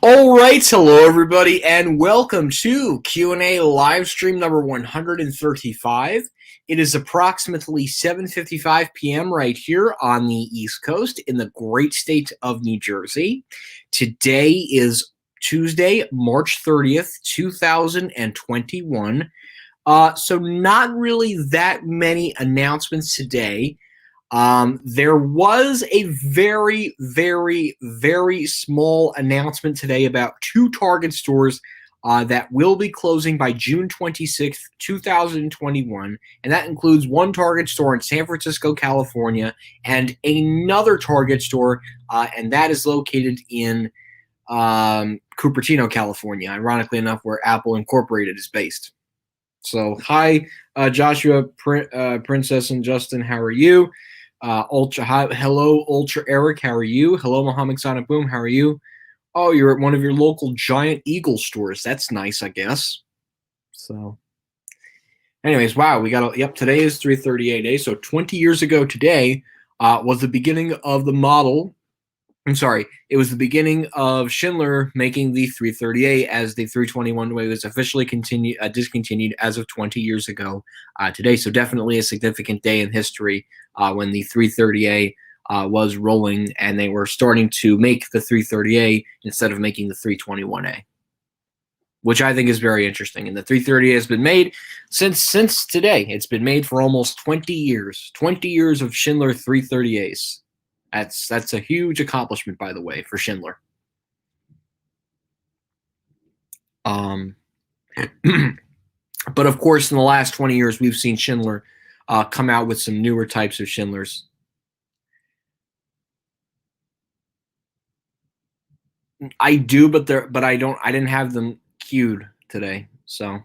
All right, hello everybody, and welcome to Q&A live stream number 135. It is approximately 7:55 p.m. right here on the East Coast in the great state of New Jersey. Today is Tuesday, March 30th, 2021. So not really that many announcements today. There was a very, very, very small announcement today about two Target stores that will be closing by June 26th, 2021. And that includes one Target store in San Francisco, California, and another Target store, and that is located in Cupertino, California, ironically enough, where Apple Incorporated is based. So, hi, Joshua, Princess, and Justin. How are you? Hello, Ultra Eric. How are you? Hello, Mohammed Sonic Boom. How are you? Oh, you're at one of your local Giant Eagle stores. That's nice, I guess. So, anyways, wow, we got yep. Today is 338A. So 20 years ago today was the beginning of the model. I'm sorry, it was the beginning of Schindler making the 330A as the 321 was officially discontinued as of 20 years ago today. So definitely a significant day in history when the 330A was rolling and they were starting to make the 330A instead of making the 321A, which I think is very interesting. And the 330A has been made since today. It's been made for almost 20 years. 20 years of Schindler 330As. That's a huge accomplishment, by the way, for Schindler. But of course, in the last 20 years, we've seen Schindler come out with some newer types of Schindlers. I do, but I don't. I didn't have them queued today, so.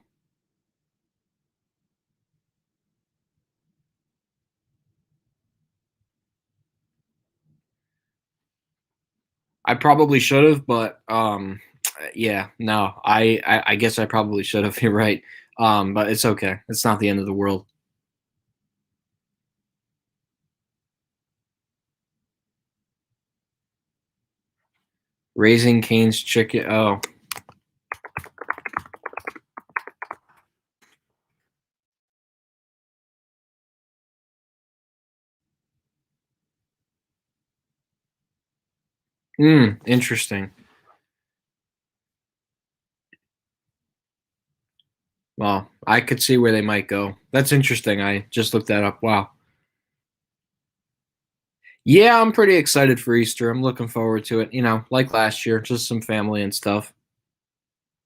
I probably should have, but yeah, no, I guess I probably should have. You're right, but it's okay. It's not the end of the world. Raising Cane's chicken. Oh, interesting. Well, I could see where they might go. That's interesting. I just looked that up. Wow. Yeah, I'm pretty excited for Easter. I'm looking forward to it. You know, like last year, just some family and stuff.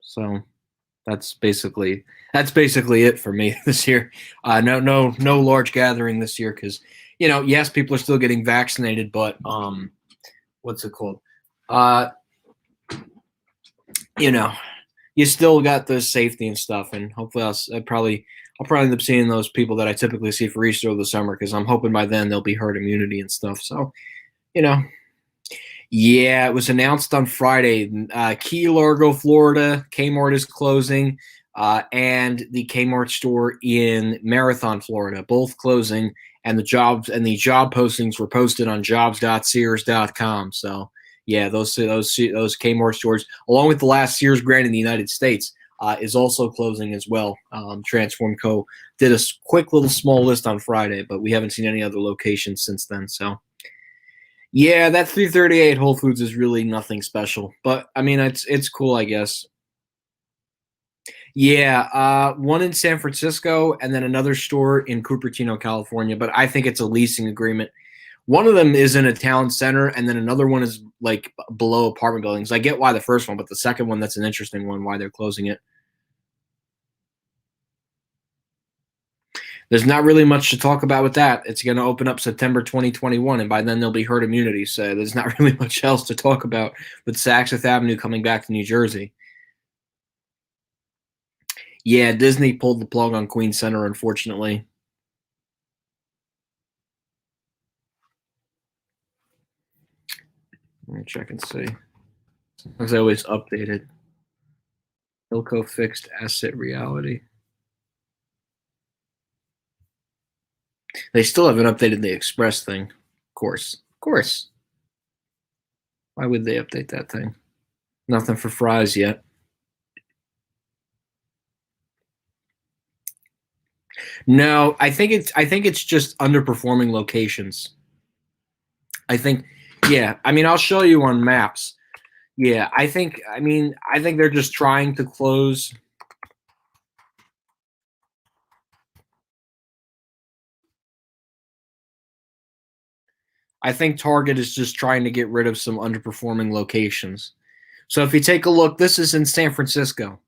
So that's basically it for me this year. No large gathering this year because, yes, people are still getting vaccinated, but what's it called? Uh, you know, you still got the safety and stuff, and hopefully I'll probably end up seeing those people that I typically see for Easter over the summer because I'm hoping by then there'll be herd immunity and stuff. So, you know, yeah, it was announced on Friday. Key Largo, Florida, Kmart is closing, and the Kmart store in Marathon, Florida, both closing. And the job postings were posted on jobs.sears.com. So yeah, those Kmart stores, along with the last Sears brand in the United States, is also closing as well. Transform Co. did a quick little small list on Friday, but we haven't seen any other locations since then. So. Yeah, that 338 Whole Foods is really nothing special, but I mean it's cool, I guess. Yeah, one in San Francisco and then another store in Cupertino, California, but I think it's a leasing agreement. One of them is in a town center and then another one is like below apartment buildings. I get why the first one, but the second one, that's an interesting one why they're closing it. There's not really much to talk about with that. It's going to open up September 2021, and by then there'll be herd immunity. So there's not really much else to talk about with Saks Fifth Avenue coming back to New Jersey. Yeah, Disney pulled the plug on Queen Center, unfortunately. Let me check and see. As I always updated. Hilco fixed asset reality. They still haven't updated the Express thing. Of course. Of course. Why would they update that thing? Nothing for fries yet. No, I think it's just underperforming locations. I think, yeah. I mean, I'll show you on maps. Yeah, I think they're just trying to close. I think Target is just trying to get rid of some underperforming locations. So if you take a look, this is in San Francisco.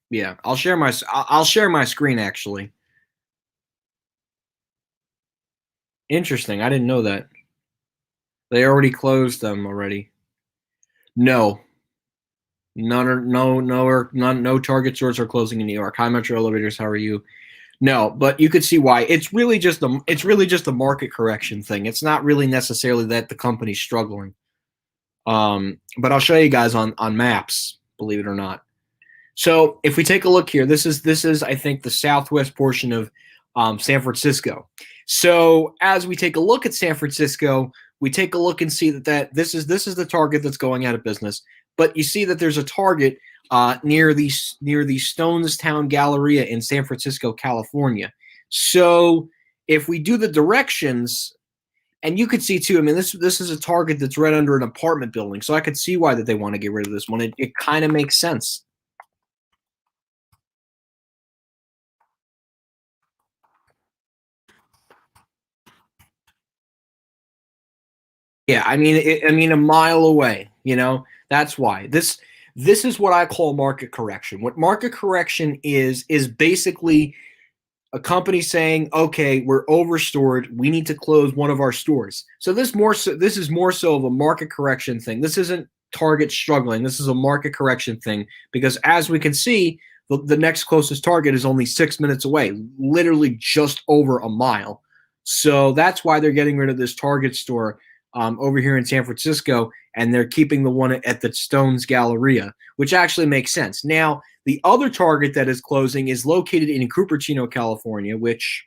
Yeah, I'll share my screen actually. Interesting. I didn't know that. They already closed them already. No. None are no Target stores are closing in New York. Hi Metro Elevators, how are you? No, but you could see why. It's really just a market correction thing. It's not really necessarily that the company's struggling. But I'll show you guys on maps, believe it or not. So if we take a look here, this is I think the southwest portion of San Francisco. So as we take a look at San Francisco, we take a look and see that this is the Target that's going out of business. But you see that there's a Target near the Stonestown Galleria in San Francisco, California. So if we do the directions, and you could see too, I mean, this is a Target that's right under an apartment building, so I could see why that they want to get rid of this one. It kind of makes sense. Yeah, I mean, a mile away. That's why this is what I call market correction. What market correction is basically a company saying, "Okay, we're overstored. We need to close one of our stores." So this is more so of a market correction thing. This isn't Target struggling. This is a market correction thing because, as we can see, the next closest Target is only 6 minutes away, literally just over a mile. So that's why they're getting rid of this Target store over here in San Francisco, and they're keeping the one at the Stones Galleria, which actually makes sense. Now, the other Target that is closing is located in Cupertino, California, which,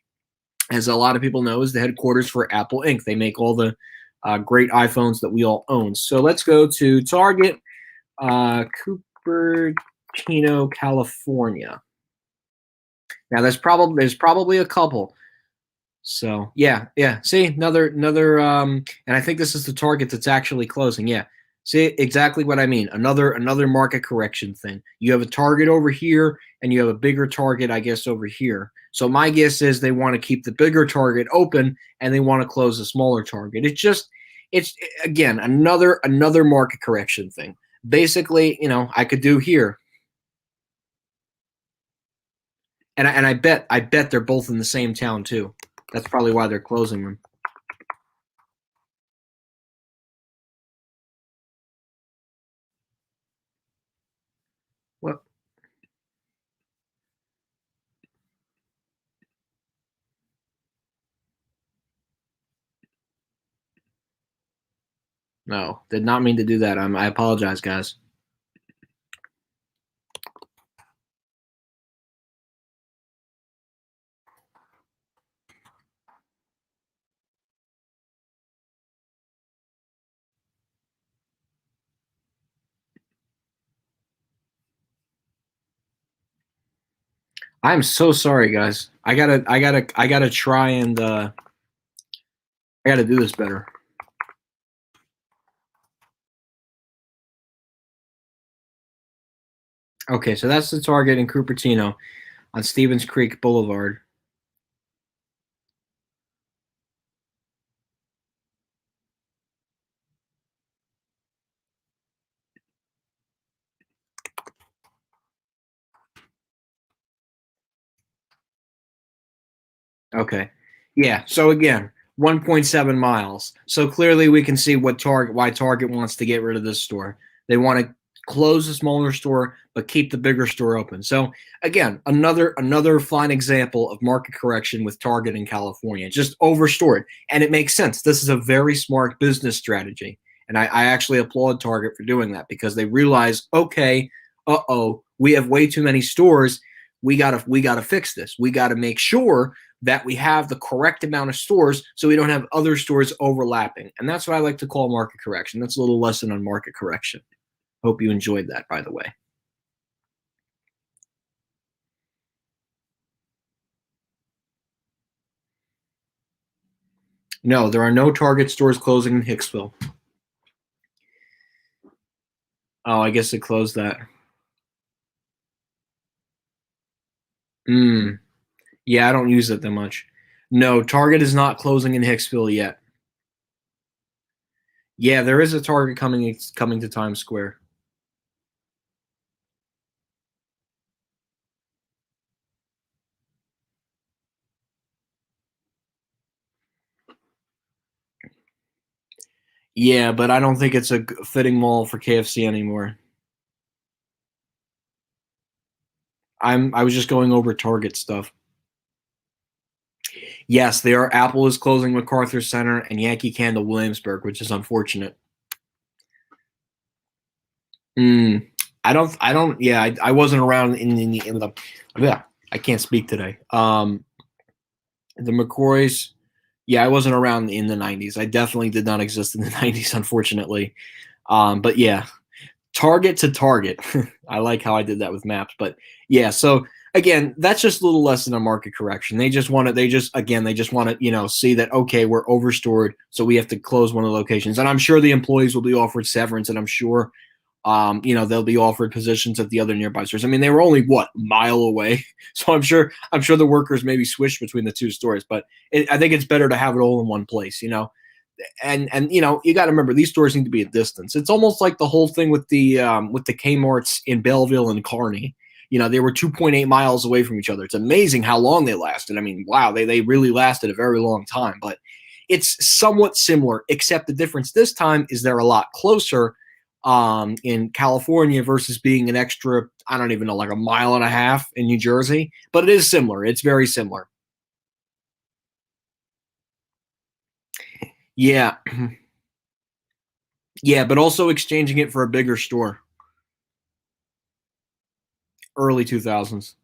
as a lot of people know, is the headquarters for Apple Inc. They make all the great iPhones that we all own. So let's go to Target, Cupertino, California. Now, there's probably a couple. So yeah. See, another and I think this is the Target that's actually closing. Yeah. See exactly what I mean. Another market correction thing. You have a Target over here and you have a bigger Target, I guess, over here. So my guess is they want to keep the bigger Target open and they want to close the smaller Target. It's again another market correction thing. Basically, I could do here. And I bet they're both in the same town too. That's probably why they're closing them. Well, no, did not mean to do that. I apologize, guys. I'm so sorry, guys. I gotta try and I gotta do this better. Okay, so that's the Target in Cupertino on Stevens Creek Boulevard. Okay. Yeah. So again, 1.7 miles. So clearly we can see why Target wants to get rid of this store. They want to close the smaller store but keep the bigger store open. So again, another fine example of market correction with Target in California. Just overstored. And it makes sense. This is a very smart business strategy. And I actually applaud Target for doing that because they realize, okay, we have way too many stores. We gotta fix this. We gotta make sure that we have the correct amount of stores so we don't have other stores overlapping. And that's what I like to call market correction. That's a little lesson on market correction. Hope you enjoyed that, by the way. No, there are no Target stores closing in Hicksville. Oh, I guess it closed that. Yeah, I don't use it that much. No, Target is not closing in Hicksville yet. Yeah, there is a Target coming. It's coming to Times Square. Yeah, but I don't think it's a fitting mall for KFC anymore. I was just going over Target stuff. Yes, they are. Apple is closing MacArthur Center and Yankee Candle Williamsburg, which is unfortunate. Mm, I don't. Yeah, I wasn't around in the. Yeah, I can't speak today. The McCoys. Yeah, I wasn't around in the '90s. I definitely did not exist in the '90s, unfortunately. But yeah, Target to Target. I like how I did that with maps. But yeah, so again, that's just a little lesson on market correction. They just want to, they just want to, see that, okay, we're overstored, so we have to close one of the locations. And I'm sure the employees will be offered severance, and I'm sure, they'll be offered positions at the other nearby stores. I mean, they were only what, a mile away, so I'm sure the workers maybe switched between the two stores. But I think it's better to have it all in one place. And you got to remember, these stores need to be a distance. It's almost like the whole thing with the Kmart's in Belleville and Kearney. They were 2.8 miles away from each other. It's amazing how long they lasted. I mean, wow, they really lasted a very long time. But it's somewhat similar, except the difference this time is they're a lot closer, in California versus being an extra, I don't even know, like a mile and a half in New Jersey. But it is similar. It's very similar. Yeah. Yeah, but also exchanging it for a bigger store. Early 2000s.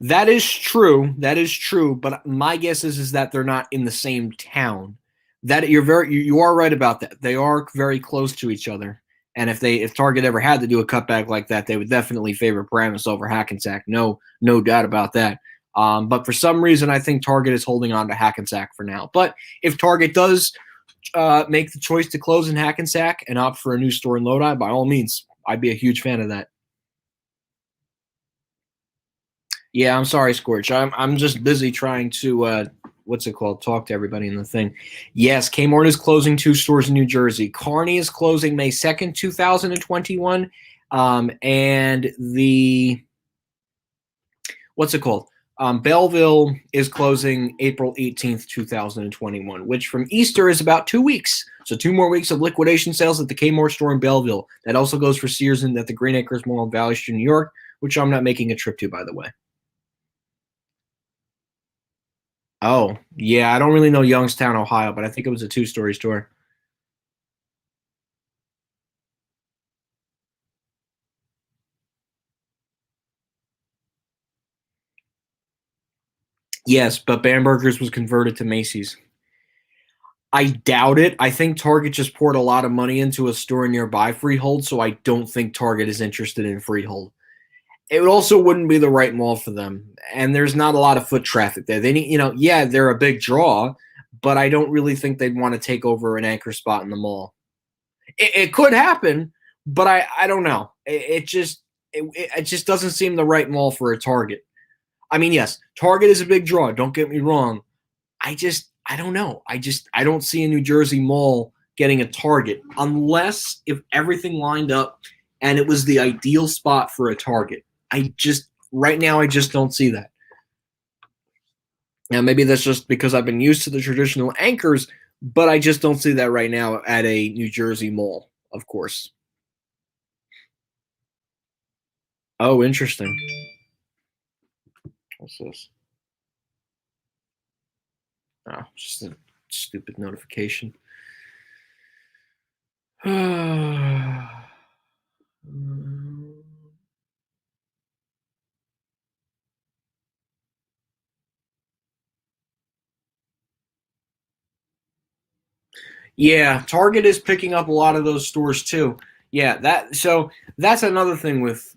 That is true. That is true. But my guess is that they're not in the same town. That you are right about that. They are very close to each other. And if Target ever had to do a cutback like that, they would definitely favor Paramus over Hackensack. No doubt about that. But for some reason, I think Target is holding on to Hackensack for now. But if Target does make the choice to close in Hackensack and opt for a new store in Lodi, by all means, I'd be a huge fan of that. Yeah, I'm sorry, Scorch. I'm just busy trying to what's it called? Talk to everybody in the thing. Yes, Kmart is closing 2 stores in New Jersey. Kearney is closing May 2nd, 2021. And the what's it called? Belleville is closing April 18th, 2021, which from Easter is about 2 weeks. So 2 more weeks of liquidation sales at the Kmart store in Belleville. That also goes for Sears and at the Green Acres Mall in Valley Stream, New York, which I'm not making a trip to, by the way. Oh, yeah, I don't really know Youngstown, Ohio, but I think it was a two-story store. Yes, but Bamberger's was converted to Macy's. I doubt it. I think Target just poured a lot of money into a store nearby Freehold, so I don't think Target is interested in Freehold. It also wouldn't be the right mall for them, and there's not a lot of foot traffic there. They need, yeah, they're a big draw, but I don't really think they'd want to take over an anchor spot in the mall. It could happen, but I don't know. It just doesn't seem the right mall for a Target. I mean, yes, Target is a big draw. Don't get me wrong. I don't know. I don't see a New Jersey mall getting a Target unless if everything lined up and it was the ideal spot for a Target. I just right now I just don't see that. Now maybe that's just because I've been used to the traditional anchors, but I just don't see that right now at a New Jersey mall, of course. Oh, interesting. What's this? Oh, just a stupid notification. Yeah, Target is picking up a lot of those stores too. Yeah, that's another thing with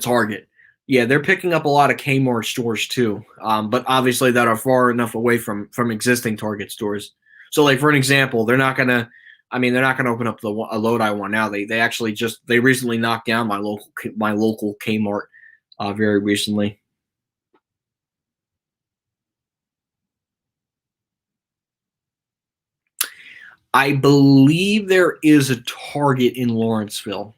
Target. Yeah, they're picking up a lot of Kmart stores too, but obviously that are far enough away from existing Target stores. So, like for an example, they're not gonna. I mean, they're not gonna open up a Lodi one now. They actually they recently knocked down my local Kmart very recently. I believe there is a Target in Lawrenceville.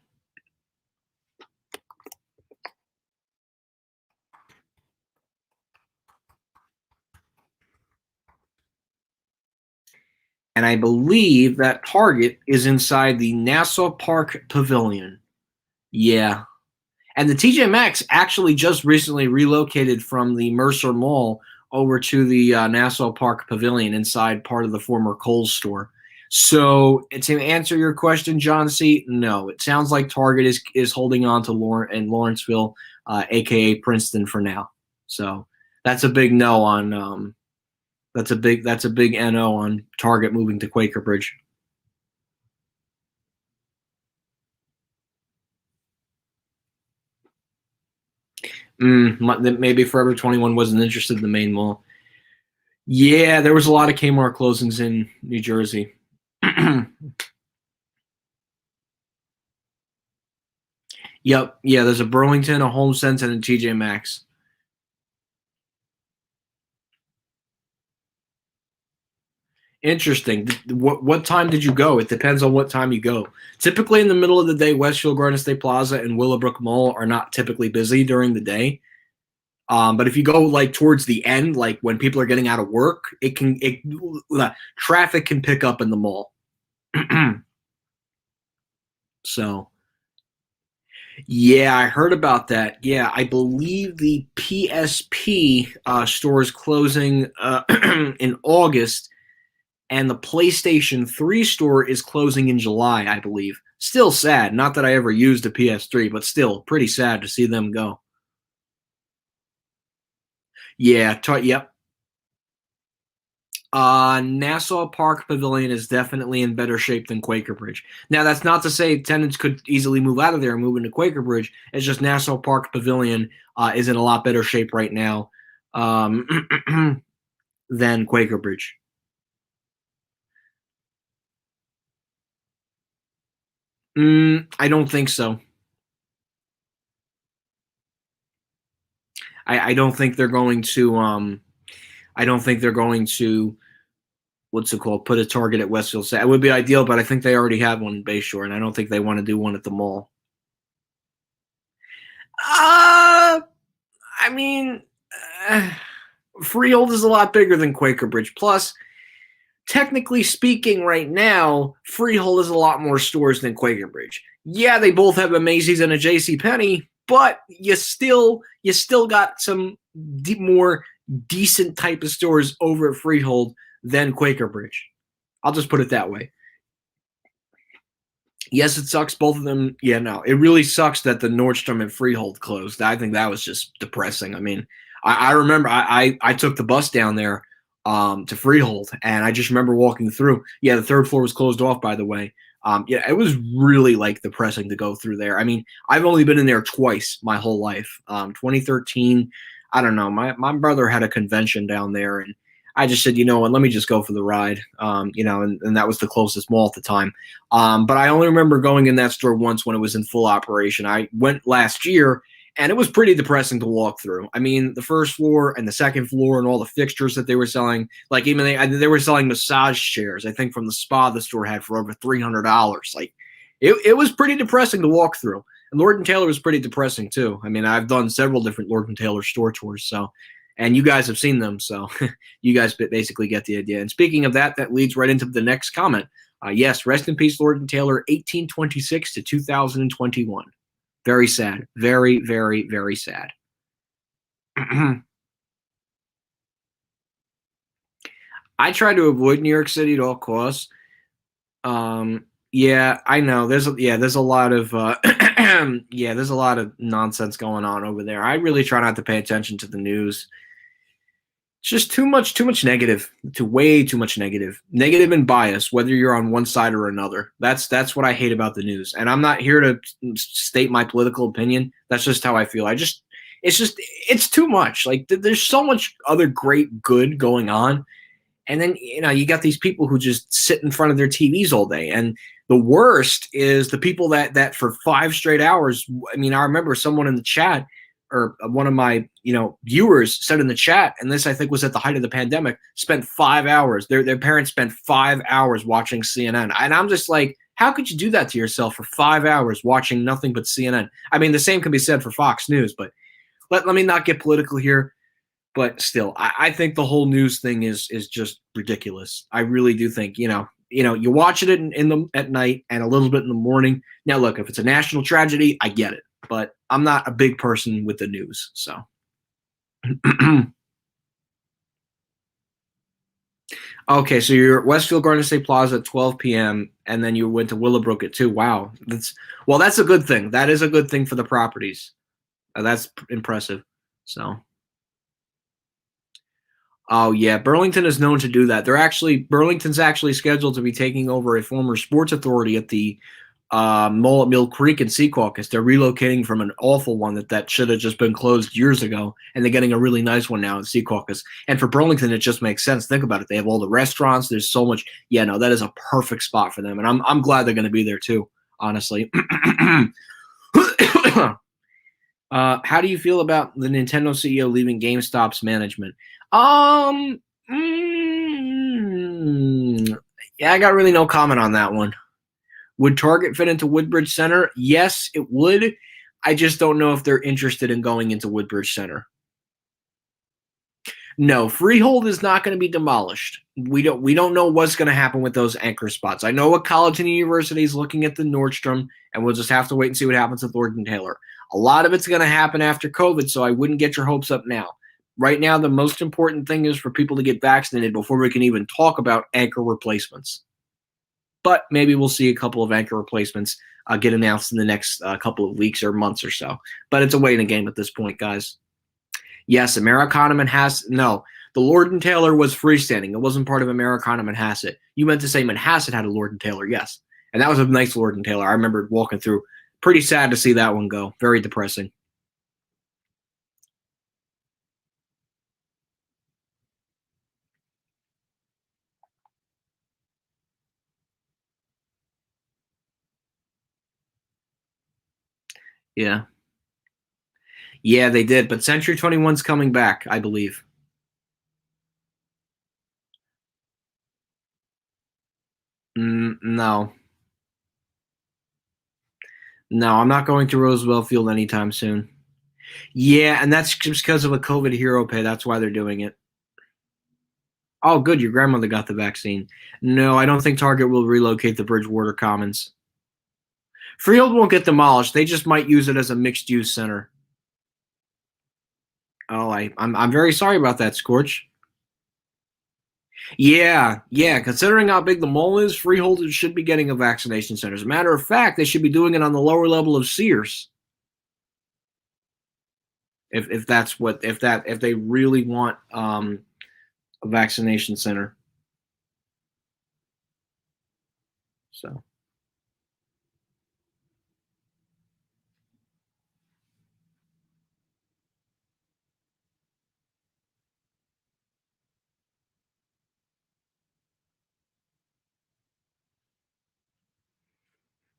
And I believe that Target is inside the Nassau Park Pavilion. Yeah. And the TJ Maxx actually just recently relocated from the Mercer Mall over to the Nassau Park Pavilion inside part of the former Kohl's store. So to answer your question, John C., no, it sounds like Target is holding on to Lawrenceville, aka Princeton, for now. So that's a big no on that's a big no on Target moving to Quaker Bridge. Maybe Forever 21 wasn't interested in the main mall. Yeah, there was a lot of Kmart closings in New Jersey. Yep. Yeah, there's a Burlington, a HomeSense, and a TJ Maxx. Interesting. What time did you go? It depends on what time you go. Typically in the middle of the day, Westfield Garden State Plaza and Willowbrook Mall are not typically busy during the day. But if you go like towards the end, like when people are getting out of work, traffic can pick up in the mall. So yeah, I heard about that. Yeah, I believe the PSP store is closing in August, and the PlayStation 3 store is closing in July, I believe. Still sad. Not that I ever used a PS3, but still pretty sad to see them go. Yeah, yep. Nassau Park Pavilion is definitely in better shape than Quaker Bridge. Now, that's not to say tenants could easily move out of there and move into Quaker Bridge. It's just Nassau Park Pavilion is in a lot better shape right now than Quaker Bridge. I don't think so. I don't think they're going to. I don't think they're going to. What's it called? Put a Target at Westfield. It would be ideal, but I think they already have one in Bayshore, and I don't think they want to do one at the mall. Uh, I mean, uh, Freehold is a lot bigger than Quaker Bridge. Plus, technically speaking, right now, Freehold is a lot more stores than Quaker Bridge. Yeah, they both have a Macy's and a J.C. Penney, but you still got some more decent type of stores over at Freehold than Quaker Bridge. I'll just put it that way. Yes, it sucks. Both of them. Yeah, no, it really sucks that the Nordstrom and Freehold closed. I think that was just depressing. I mean, I remember I took the bus down there to Freehold, and I just remember walking through. Yeah, the third floor was closed off, by the way. Yeah, it was really like depressing to go through there. I mean, I've only been in there twice my whole life. 2013, I don't know. My brother had a convention down there, and I just said, you know what, let me just go for the ride. And that was the closest mall at the time. But I only remember going in that store once when it was in full operation. I went last year, and it was pretty depressing to walk through. I mean, the first floor and the second floor and all the fixtures that they were selling, like even they were selling massage chairs, I think from the spa the store had for over $300. Like it was pretty depressing to walk through. And Lord and Taylor was pretty depressing too. I mean, I've done several different Lord and Taylor store tours, so and you guys have seen them, so you guys basically get the idea. And speaking of that, that leads right into the next comment. Yes, rest in peace, Lord and Taylor, 1826 to 2021. Very sad. Very, very, very sad. I try to avoid New York City at all costs. Yeah, I know. There's a lot of there's a lot of nonsense going on over there. I really try not to pay attention to the news It's just too much negative, way too much negative and bias, whether you're on one side or another. That's what I hate about the news. And I'm not here to state my political opinion. That's just how I feel. It's too much. Like there's so much other great good going on, and then you got these people who just sit in front of their TVs all day. And the worst is the people that for 5 straight hours. I mean, I remember someone in the chat, or one of my viewers said in the chat, and this I think was at the height of the pandemic, spent 5 hours. Their parents spent 5 hours watching CNN, and I'm just like, how could you do that to yourself for 5 hours watching nothing but CNN? I mean, the same can be said for Fox News, but let me not get political here. But still, I think the whole news thing is just ridiculous. I really do think you watch it at night and a little bit in the morning. Now, look, if it's a national tragedy, I get it, but I'm not a big person with the news. So, okay, so you're at Westfield Garden State Plaza at 12 p.m. and then you went to Willowbrook at 2. Wow, that's a good thing. That is a good thing for the properties. That's impressive. So. Oh yeah, Burlington is known to do that. Burlington's actually scheduled to be taking over a former sports authority at the mall at Mill Creek in Secaucus. They're relocating from an awful one that should have just been closed years ago, and they're getting a really nice one now in Secaucus. And for Burlington, it just makes sense. Think about it. They have all the restaurants. There's so much. Yeah, no, that is a perfect spot for them, and I'm glad they're going to be there too. Honestly. How do you feel about the Nintendo CEO leaving GameStop's management? Yeah, I got really no comment on that one. Would Target fit into Woodbridge Center? Yes, it would. I just don't know if they're interested in going into Woodbridge Center. No, Freehold is not going to be demolished. We don't know what's going to happen with those anchor spots. I know a college and university is looking at the Nordstrom, and we'll just have to wait and see what happens with Lord & Taylor. A lot of it's going to happen after COVID, so I wouldn't get your hopes up now. Right now, the most important thing is for people to get vaccinated before we can even talk about anchor replacements. But maybe we'll see a couple of anchor replacements get announced in the next couple of weeks or months or so. But it's a waiting game at this point, guys. Yes, Americana Manhasset. No, the Lord & Taylor was freestanding. It wasn't part of Americana Manhasset. You meant to say Manhasset had a Lord & Taylor, yes. And that was a nice Lord & Taylor. I remember walking through. Pretty sad to see that one go. Very depressing. Yeah. Yeah, they did. But Century 21's coming back, I believe. No. No, I'm not going to Roosevelt Field anytime soon. Yeah, and that's just because of a COVID hero pay. That's why they're doing it. Oh, good. Your grandmother got the vaccine. No, I don't think Target will relocate the Bridgewater Commons. Freehold won't get demolished. They just might use it as a mixed-use center. Oh, I'm very sorry about that, Scorch. Yeah. Considering how big the mall is, freeholders should be getting a vaccination center. As a matter of fact, they should be doing it on the lower level of Sears. If they really want a vaccination center. So.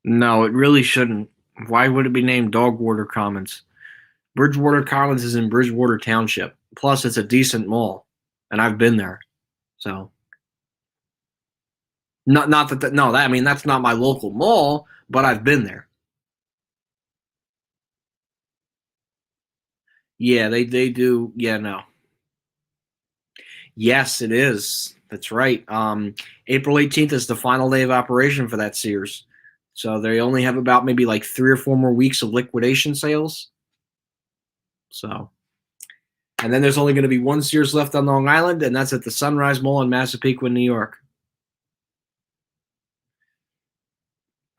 No, it really shouldn't. Why would it be named Dogwater Commons? Bridgewater Commons is in Bridgewater Township. Plus, it's a decent mall, and I've been there. So, not that no, that I mean that's not my local mall, but I've been there. Yeah, they do. Yeah, no. Yes, it is. That's right. April 18th is the final day of operation for that Sears. So they only have about maybe like 3 or 4 more weeks of liquidation sales. So, and then there's only going to be one Sears left on Long Island, and that's at the Sunrise Mall in Massapequa, New York.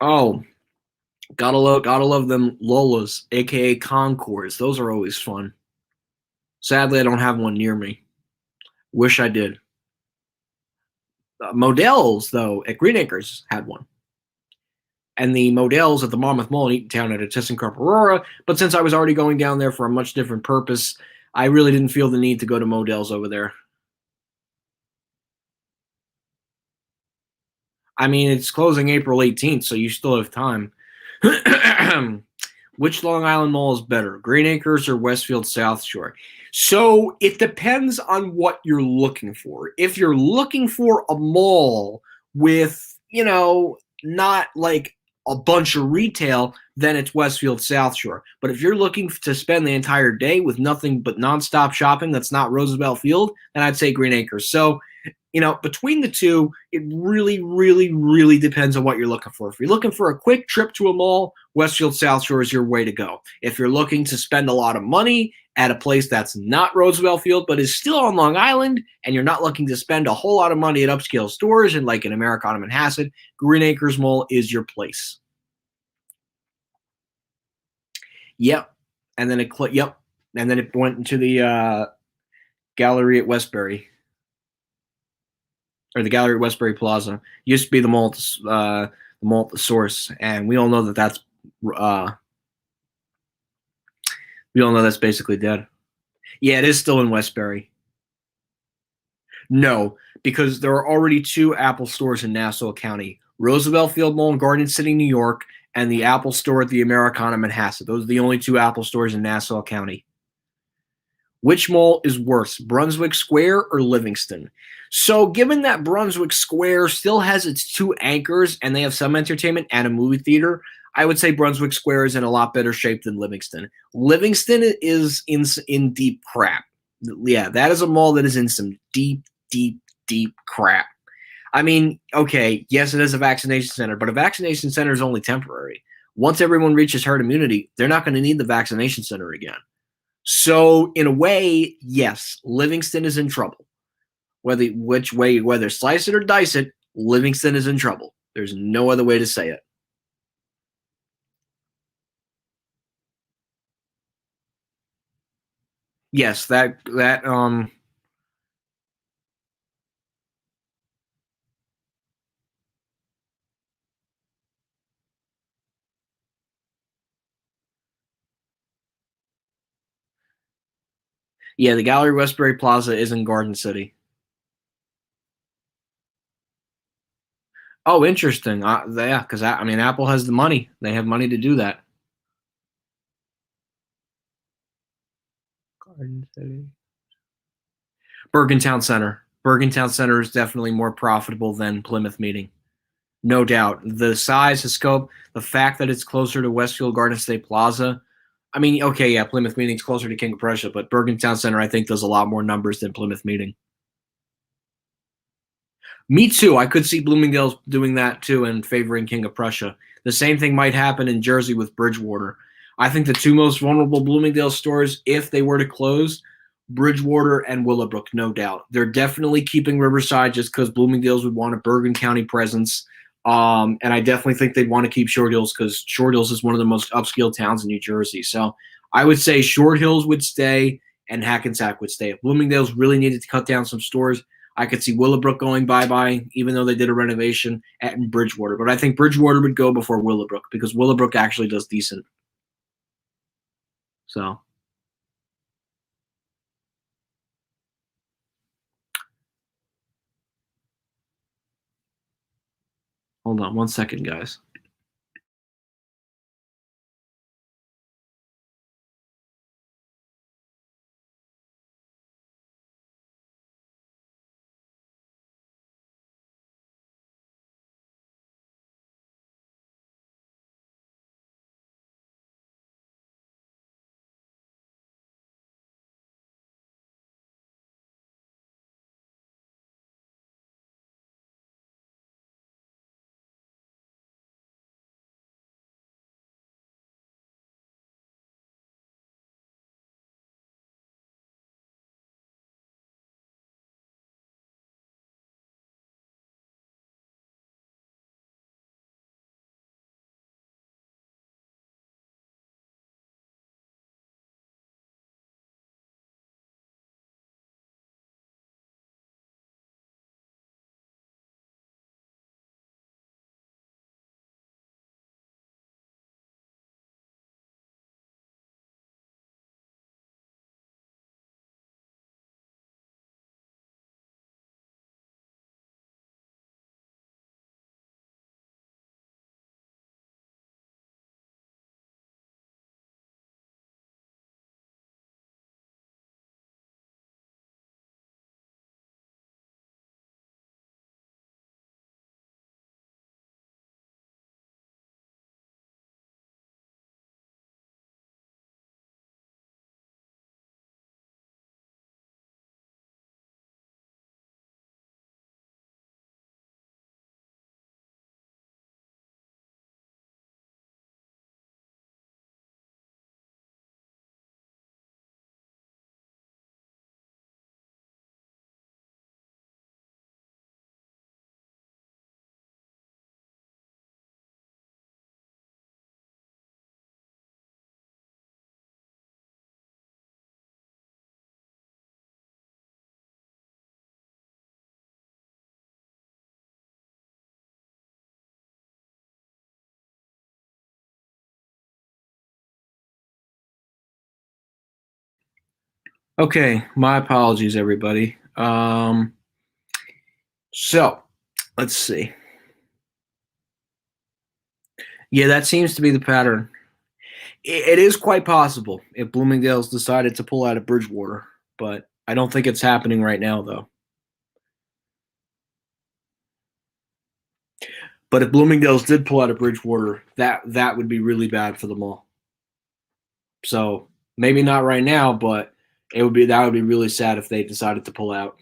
Oh, gotta love them Lolas, aka Concords. Those are always fun. Sadly, I don't have one near me. Wish I did. Modell's, though, at Green Acres had one. And the Modell's at the Monmouth Mall in Eatontown at a ThyssenKrupp Aurora. But since I was already going down there for a much different purpose, I really didn't feel the need to go to Modell's over there. I mean, it's closing April 18th, so you still have time. Which Long Island mall is better, Green Acres or Westfield South Shore? So it depends on what you're looking for. If you're looking for a mall with, not like a bunch of retail, then it's Westfield South Shore. But if you're looking to spend the entire day with nothing but nonstop shopping that's not Roosevelt Field, then I'd say Green Acres. So between the two, it really, really, really depends on what you're looking for. If you're looking for a quick trip to a mall, Westfield South Shore is your way to go. If you're looking to spend a lot of money at a place that's not Roosevelt Field but is still on Long Island, and you're not looking to spend a whole lot of money at upscale stores and like an Americana Manhasset, Green Acres Mall is your place. Yep. And then it went into the gallery at Westbury. Or the gallery at Westbury Plaza. Used to be the mall at the Source, and we all know that's basically dead. Yeah, it is still in Westbury. No, because there are already two Apple stores in Nassau County: Roosevelt Field Mall in Garden City, New York, and the Apple store at the Americana Manhasset. Those are the only two Apple stores in Nassau County. Which mall is worse, Brunswick Square or Livingston? So, given that Brunswick Square still has its two anchors and they have some entertainment and a movie theater, I would say Brunswick Square is in a lot better shape than Livingston. Livingston is in deep crap. Yeah, that is a mall that is in some deep, deep, deep crap. I mean, okay, yes, it is a vaccination center, but a vaccination center is only temporary. Once everyone reaches herd immunity, they're not going to need the vaccination center again. So, in a way, yes, Livingston is in trouble. Whether slice it or dice it, Livingston is in trouble. There's no other way to say it. Yes, yeah, the Gallery Westbury Plaza is in Garden City. Oh, interesting. Yeah, because I mean, Apple has the money. They have money to do that. Garden City. Bergentown Center. Bergentown Center is definitely more profitable than Plymouth Meeting. No doubt. The size, the scope, the fact that it's closer to Westfield Garden State Plaza. I mean, okay, yeah, Plymouth Meeting's closer to King of Prussia, but Bergentown Center, I think, does a lot more numbers than Plymouth Meeting. Me too. I could see Bloomingdale's doing that too and favoring King of Prussia. The same thing might happen in Jersey with Bridgewater. I think the two most vulnerable Bloomingdale stores, if they were to close, Bridgewater and Willowbrook, no doubt. They're definitely keeping Riverside just because Bloomingdale's would want a Bergen County presence. And I definitely think they'd want to keep Short Hills because Short Hills is one of the most upscale towns in New Jersey. So I would say Short Hills would stay and Hackensack would stay. If Bloomingdale's really needed to cut down some stores, I could see Willowbrook going bye-bye, even though they did a renovation at Bridgewater. But I think Bridgewater would go before Willowbrook because Willowbrook actually does decent. So, hold on one second, guys. Okay, my apologies, everybody. So let's see. Yeah, that seems to be the pattern. It is quite possible if Bloomingdale's decided to pull out of Bridgewater, but I don't think it's happening right now, though. But if Bloomingdale's did pull out of Bridgewater, that would be really bad for the mall. So maybe not right now, but that would be really sad if they decided to pull out.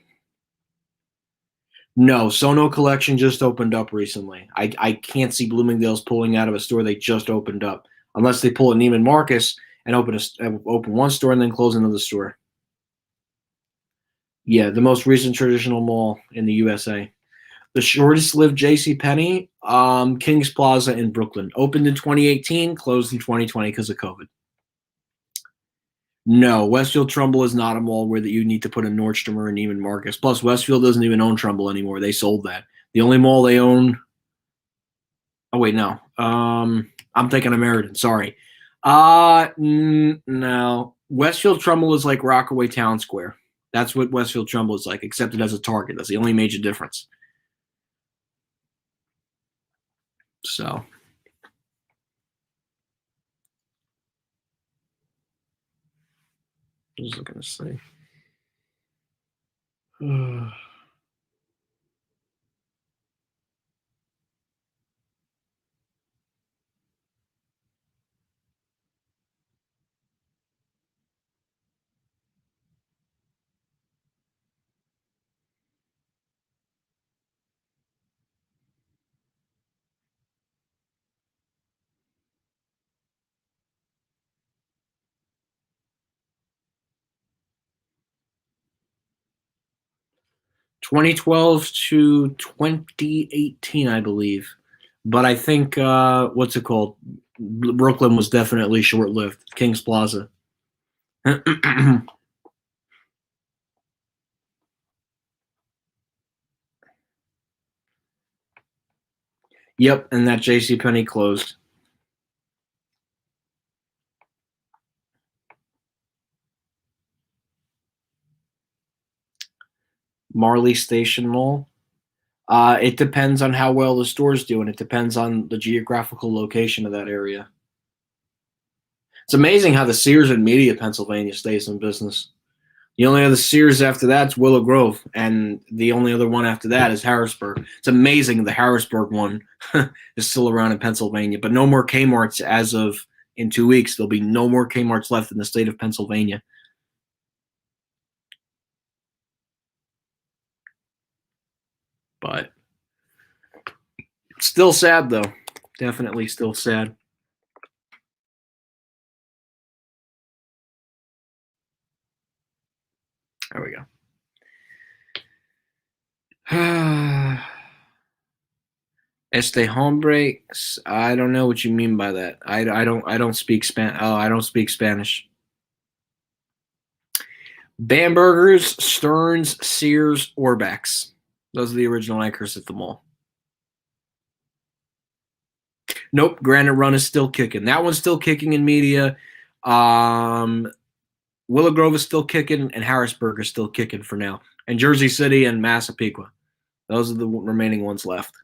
No, Sono Collection just opened up recently. I can't see Bloomingdale's pulling out of a store they just opened up unless they pull a Neiman Marcus and open one store and then close another store. Yeah, the most recent traditional mall in the USA. The shortest lived J.C. Penney, Kings Plaza in Brooklyn, opened in 2018, closed in 2020 because of COVID. No, Westfield Trumbull is not a mall where that you need to put a Nordstrom or a Neiman Marcus. Plus, Westfield doesn't even own Trumbull anymore. They sold that. The only mall they own. Oh wait, no. I'm thinking of Meriden. Sorry. No. Westfield Trumbull is like Rockaway Town Square. That's what Westfield Trumbull is like, except it has a Target. That's the only major difference. So. Just looking to see. 2012 to 2018, I believe. But I think what's it called? Brooklyn was definitely short-lived. Kings Plaza. Yep, and that J.C. Penney closed. Marley Station Mall. It depends on how well the stores do, and it depends on the geographical location of that area. It's amazing how the Sears in Media, Pennsylvania, stays in business. The only other Sears after that is Willow Grove, and the only other one after that is Harrisburg. It's amazing the Harrisburg one is still around in Pennsylvania, but no more Kmart's as of in 2 weeks. There'll be no more Kmart's left in the state of Pennsylvania. But still sad, though. Definitely still sad. There we go. Este hombre, I don't know what you mean by that. I don't speak Spanish. Oh, I don't speak Spanish. Bamberger's, Stearns, Sears, Orbex. Those are the original anchors at the mall. Nope, Granite Run is still kicking. That one's still kicking in Media. Willow Grove is still kicking, and Harrisburg is still kicking for now. And Jersey City and Massapequa. Those are the remaining ones left.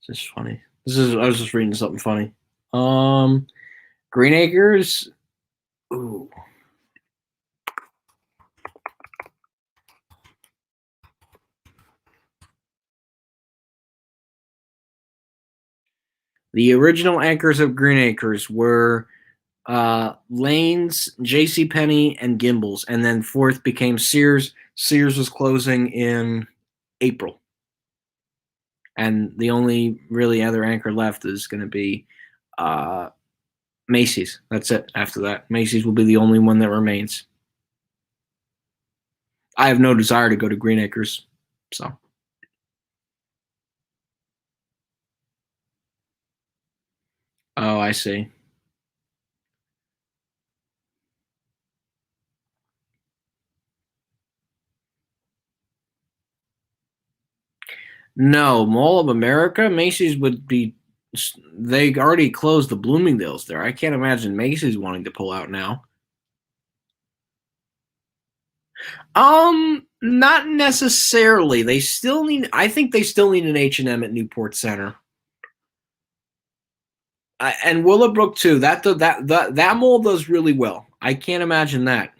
It's just funny. I was just reading something funny. Green Acres. Ooh. The original anchors of Green Acres were Lane's, J.C. Penney, and Gimbel's, and then fourth became Sears. Sears was closing in April, and the only really other anchor left is going to be Macy's. That's it. After that, Macy's will be the only one that remains. I have no desire to go to Green Acres, so. Oh, I see. No, Mall of America, Macy's would be. They already closed the Bloomingdale's there. I can't imagine Macy's wanting to pull out now. Not necessarily. They still need. I think they still need an H&M at Newport Center. And Willowbrook too. That mall does really well. I can't imagine that.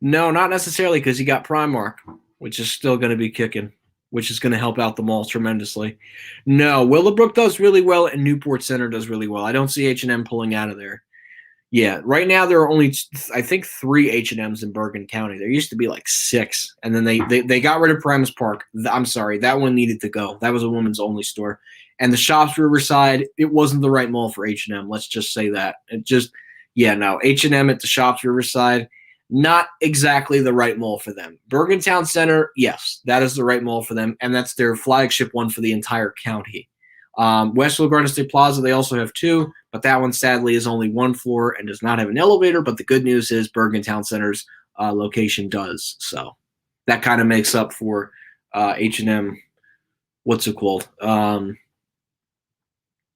No, not necessarily because you got Primark, which is still going to be kicking, which is going to help out the mall tremendously. No, Willowbrook does really well, and Newport Center does really well. I don't see H&M pulling out of there. Yeah, right now there are only I think 3 H&Ms in Bergen County. There used to be like 6, and then they got rid of Paramus Park. I'm sorry, that one needed to go. That was a women's only store. And the Shops Riverside, it wasn't the right mall for H&M. Let's just say that. It just no, H&M at the Shops Riverside, not exactly the right mall for them. Bergen Town Center, yes, that is the right mall for them, and that's their flagship one for the entire county. Westfield Garden State Plaza, they also have 2, but that one sadly is only 1 floor and does not have an elevator. But the good news is Bergen Town Center's location does. So that kind of makes up for H&M, what's it called?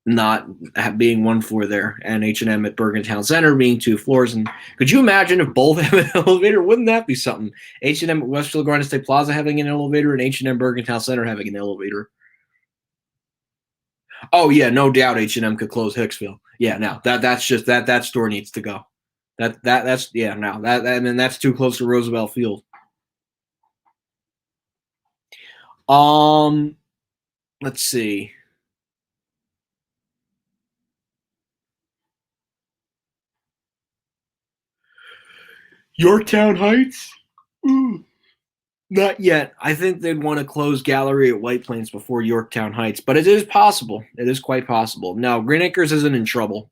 Not being 1 floor there, and H&M at Bergen Town Center being 2 floors. And could you imagine if both have an elevator? Wouldn't that be something? H&M at Westfield Garden State Plaza having an elevator and H&M Bergen Town Center having an elevator. Oh yeah, no doubt H&M could close Hicksville. Yeah, no, that's just that store needs to go. That's no, I mean that's too close to Roosevelt Field. Um, let's see. Yorktown Heights? Ooh. Not yet. I think they'd want to close Gallery at White Plains before Yorktown Heights, but it is possible. It is quite possible. Now, Green Acres isn't in trouble.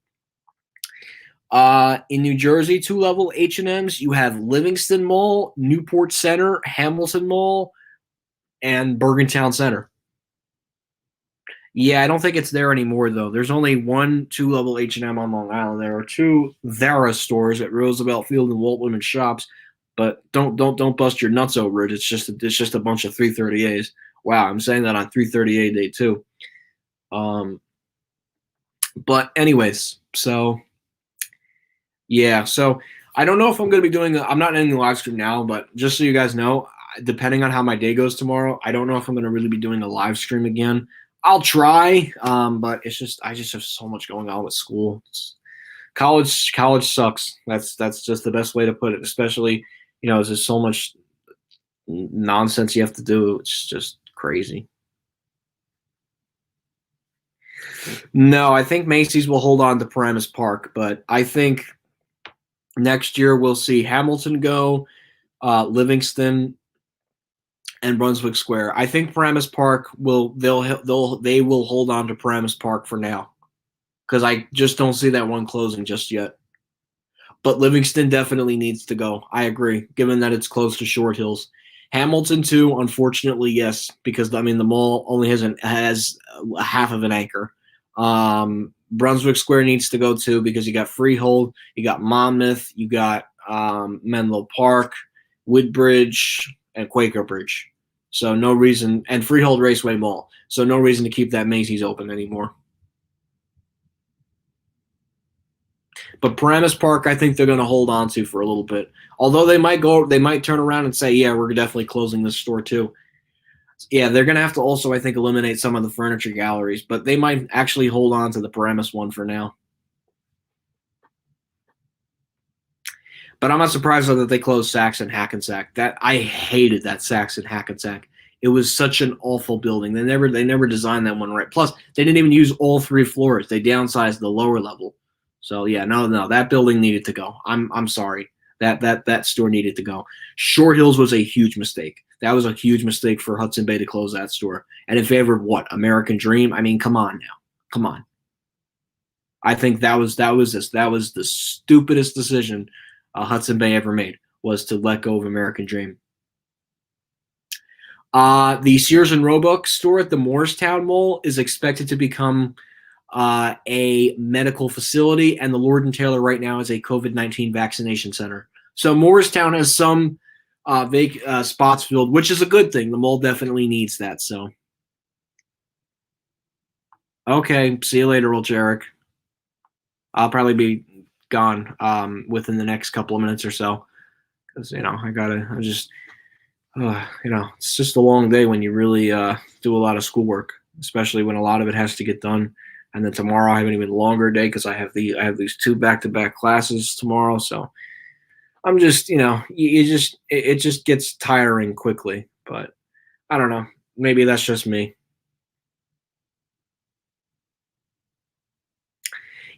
In New Jersey, 2-level H&Ms, you have Livingston Mall, Newport Center, Hamilton Mall, and Bergen Town Center. Yeah, I don't think it's there anymore though. There's only 1 2-level H&M on Long Island. There are 2 Zara stores at Roosevelt Field and Walt Women's Shops, but don't bust your nuts over it. It's just a bunch of 330As. Wow, I'm saying that on 330A day too. But anyways, so yeah, so I don't know if I'm going to be doing. I'm not in the live stream now, but just so you guys know, depending on how my day goes tomorrow, I don't know if I'm going to really be doing a live stream again. I'll try, but I just have so much going on with school. College sucks. That's just the best way to put it. Especially, there's just so much nonsense you have to do. It's just crazy. No, I think Macy's will hold on to Paramus Park, but I think next year we'll see Hamilton go, Livingston, and Brunswick Square. I think Paramus Park they will hold on to Paramus Park for now, because I just don't see that one closing just yet. But Livingston definitely needs to go. I agree, given that it's close to Short Hills. Hamilton too, unfortunately, yes, because the mall only has a half of an anchor. Brunswick Square needs to go too, because you got Freehold, you got Monmouth, you got Menlo Park, Woodbridge, and Quaker Bridge. So no reason, and Freehold Raceway Mall. So no reason to keep that Macy's open anymore. But Paramus Park, I think they're going to hold on to for a little bit. Although they might turn around and say, yeah, we're definitely closing this store too. Yeah, they're going to have to also, I think, eliminate some of the furniture galleries, but they might actually hold on to the Paramus one for now. But I'm not surprised though that they closed Saks and Hackensack. That I hated that Saks and Hackensack. It was such an awful building. They never designed that one right. Plus, they didn't even use all 3 floors. They downsized the lower level. So yeah, no, that building needed to go. I'm sorry. That store needed to go. Short Hills was a huge mistake. That was a huge mistake for Hudson Bay to close that store. And in favor of what? American Dream? I mean, come on now. Come on. I think that was the stupidest decision Hudson Bay ever made, was to let go of American Dream. The Sears and Roebuck store at the Moorestown Mall is expected to become a medical facility, and the Lord and Taylor right now is a COVID-19 vaccination center. So Moorestown has some spots filled, which is a good thing. The mall definitely needs that. So, okay, see you later, old Jarek. I'll probably be gone within the next couple of minutes or so, because it's just a long day when you really do a lot of schoolwork, especially when a lot of it has to get done. And then tomorrow I have an even longer day because I have these 2 back-to-back classes tomorrow. So I'm just, it just gets tiring quickly. But I don't know. Maybe that's just me.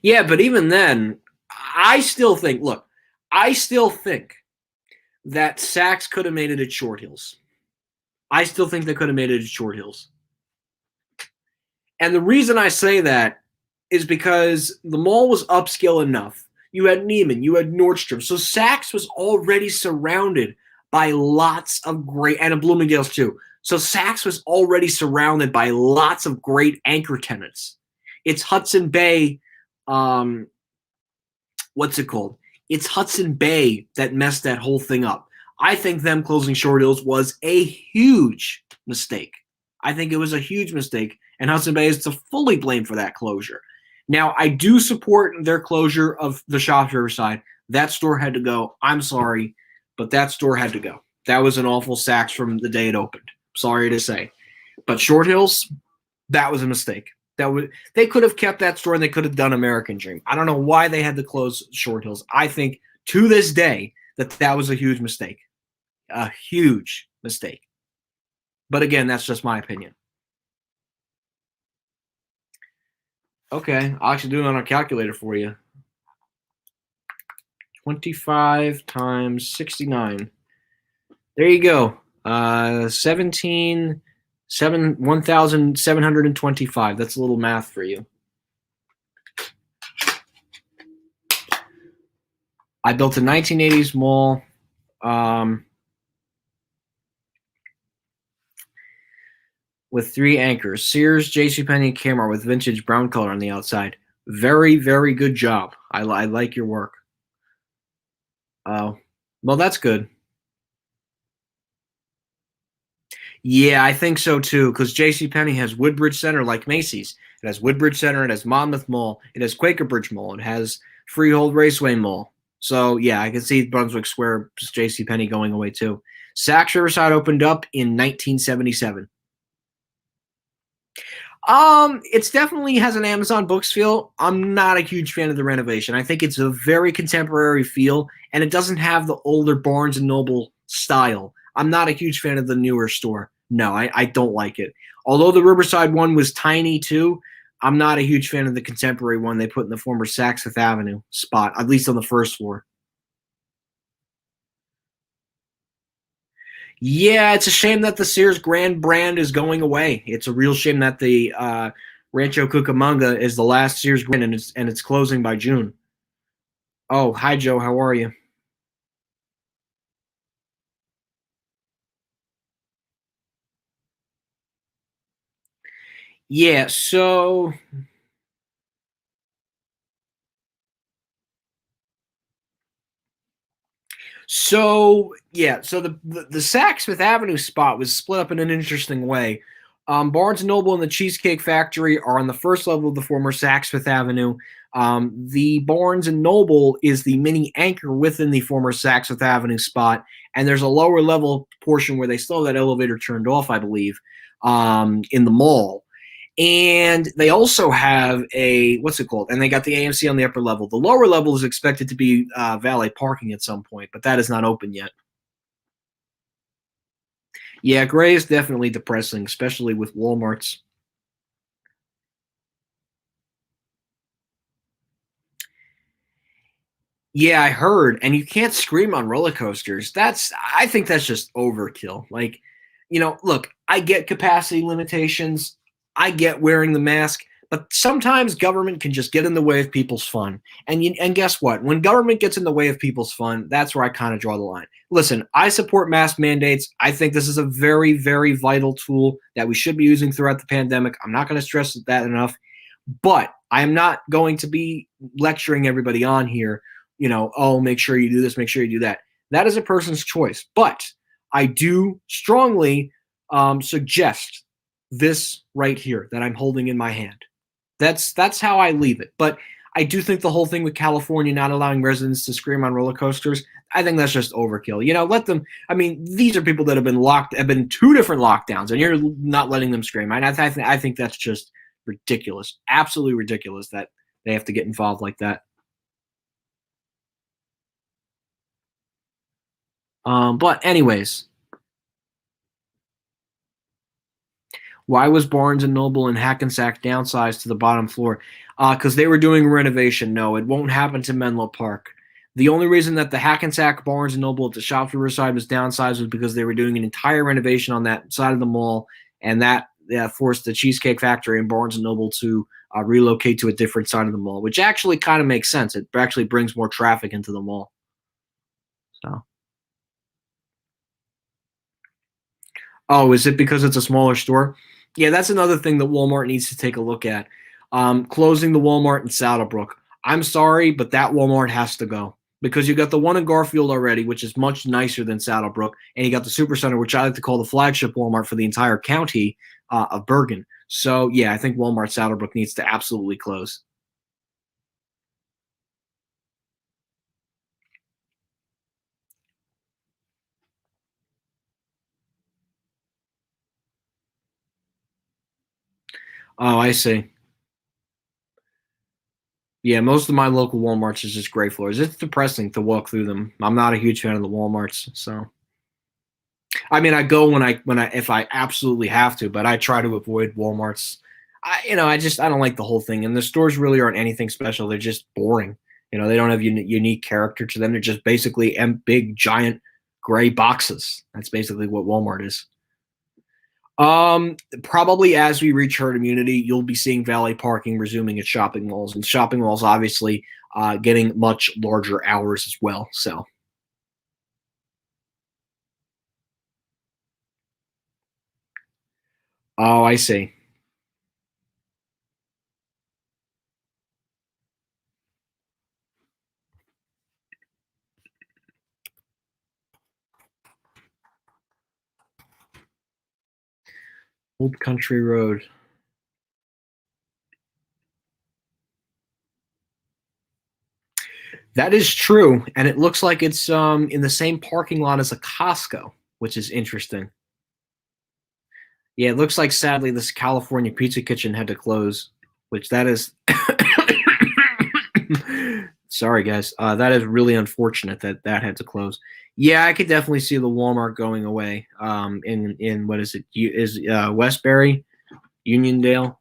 Yeah, but even then, I still think that Saks could have made it at Short Hills. I still think they could have made it at Short Hills. And the reason I say that is because the mall was upscale enough. You had Neiman, you had Nordstrom. So Saks was already surrounded by lots of great, and Bloomingdale's too. So Saks was already surrounded by lots of great anchor tenants. It's Hudson Bay, what's it called? It's Hudson Bay that messed that whole thing up. I think them closing Short Hills was a huge mistake. I think it was a huge mistake, and Hudson Bay is to fully blame for that closure. Now, I do support their closure of the Shops Riverside. That store had to go. I'm sorry, but that store had to go. That was an awful Saks from the day it opened. Sorry to say. But Short Hills, that was a mistake. They could have kept that store and they could have done American Dream. I don't know why they had to close Short Hills. I think to this day that was a huge mistake. A huge mistake. But again, that's just my opinion. Okay, I'll actually do it on a calculator for you. 25 times 69. There you go. 1,725. That's a little math for you. I built a 1980s mall. With 3 anchors, Sears, JCPenney, and Kmart with vintage brown color on the outside. Very, very good job. I like your work. Well, that's good. Yeah, I think so too, because JCPenney has Woodbridge Center like Macy's. It has Woodbridge Center, it has Monmouth Mall, it has Quaker Bridge Mall, it has Freehold Raceway Mall. So, yeah, I can see Brunswick Square JCPenney going away too. Saks Riverside opened up in 1977. It's definitely has an Amazon Books feel. I'm not a huge fan of the renovation. I think it's a very contemporary feel, and it doesn't have the older Barnes & Noble style. I'm not a huge fan of the newer store. No, I don't like it. Although the Riverside one was tiny too, I'm not a huge fan of the contemporary one they put in the former Saks Fifth Avenue spot, at least on the first floor. Yeah, it's a shame that the Sears Grand brand is going away. It's a real shame that the Rancho Cucamonga is the last Sears Grand, and it's closing by June. Oh, hi Joe, how are you? Yeah, so the Saks Fifth Avenue spot was split up in an interesting way. Barnes and Noble and the Cheesecake Factory are on the first level of the former Saks Fifth Avenue. The Barnes and Noble is the mini anchor within the former Saks Fifth Avenue spot, and there's a lower level portion where they still have that elevator turned off, I believe, in the mall. And they also have a what's it called? And they got the AMC on the upper level. The lower level is expected to be valet parking at some point, but that is not open yet. Yeah, gray is definitely depressing, especially with Walmart's. Yeah, I heard, and you can't scream on roller coasters. I think that's just overkill. Like, look, I get capacity limitations. I get wearing the mask, But sometimes government can just get in the way of people's fun. And guess what? When government gets in the way of people's fun, that's where I kind of draw the line. Listen, I support mask mandates. I think this is a very, very vital tool that we should be using throughout the pandemic. I'm not going to stress that enough. But I am not going to be lecturing everybody on here, oh, make sure you do this, make sure you do that. That is a person's choice. But I do strongly suggest this right here that I'm holding in my hand. That's how I leave it. But I do think the whole thing with California not allowing residents to scream on roller coasters, I think that's just overkill. Let them. I mean, these are people that have been in 2 different lockdowns, and you're not letting them scream. I think that's just ridiculous, absolutely ridiculous that they have to get involved like that. But anyways, why was Barnes and Noble and Hackensack downsized to the bottom floor? Because they were doing renovation. No, it won't happen to Menlo Park. The only reason that the Hackensack Barnes and Noble at the Shop Riverside was downsized was because they were doing an entire renovation on that side of the mall, and that forced the Cheesecake Factory and Barnes and Noble to relocate to a different side of the mall, which actually kind of makes sense. It actually brings more traffic into the mall. So, oh, is it because it's a smaller store? Yeah, that's another thing that Walmart needs to take a look at. Closing the Walmart in Saddlebrook. I'm sorry, but that Walmart has to go because you got the one in Garfield already, which is much nicer than Saddlebrook, and you got the Supercenter, which I like to call the flagship Walmart for the entire county of Bergen. So, yeah, I think Walmart Saddlebrook needs to absolutely close. Oh, I see. Yeah, most of my local Walmarts is just gray floors. It's depressing to walk through them. I'm not a huge fan of the Walmarts, so I mean, I go when I if I absolutely have to, but I try to avoid Walmarts. I don't like the whole thing, and the stores really aren't anything special. They're just boring. They don't have unique character to them. They're just basically big, giant, gray boxes. That's basically what Walmart is. Probably as we reach herd immunity, you'll be seeing valet parking resuming at shopping malls, and shopping malls obviously getting much larger hours as well. So, oh, I see. Old Country Road. That is true, and it looks like it's in the same parking lot as a Costco, which is interesting. Yeah, it looks like sadly this California Pizza Kitchen had to close, which that is sorry guys, that is really unfortunate that that had to close. Yeah, I could definitely see the Walmart going away. In what is it? Is Westbury, Uniondale?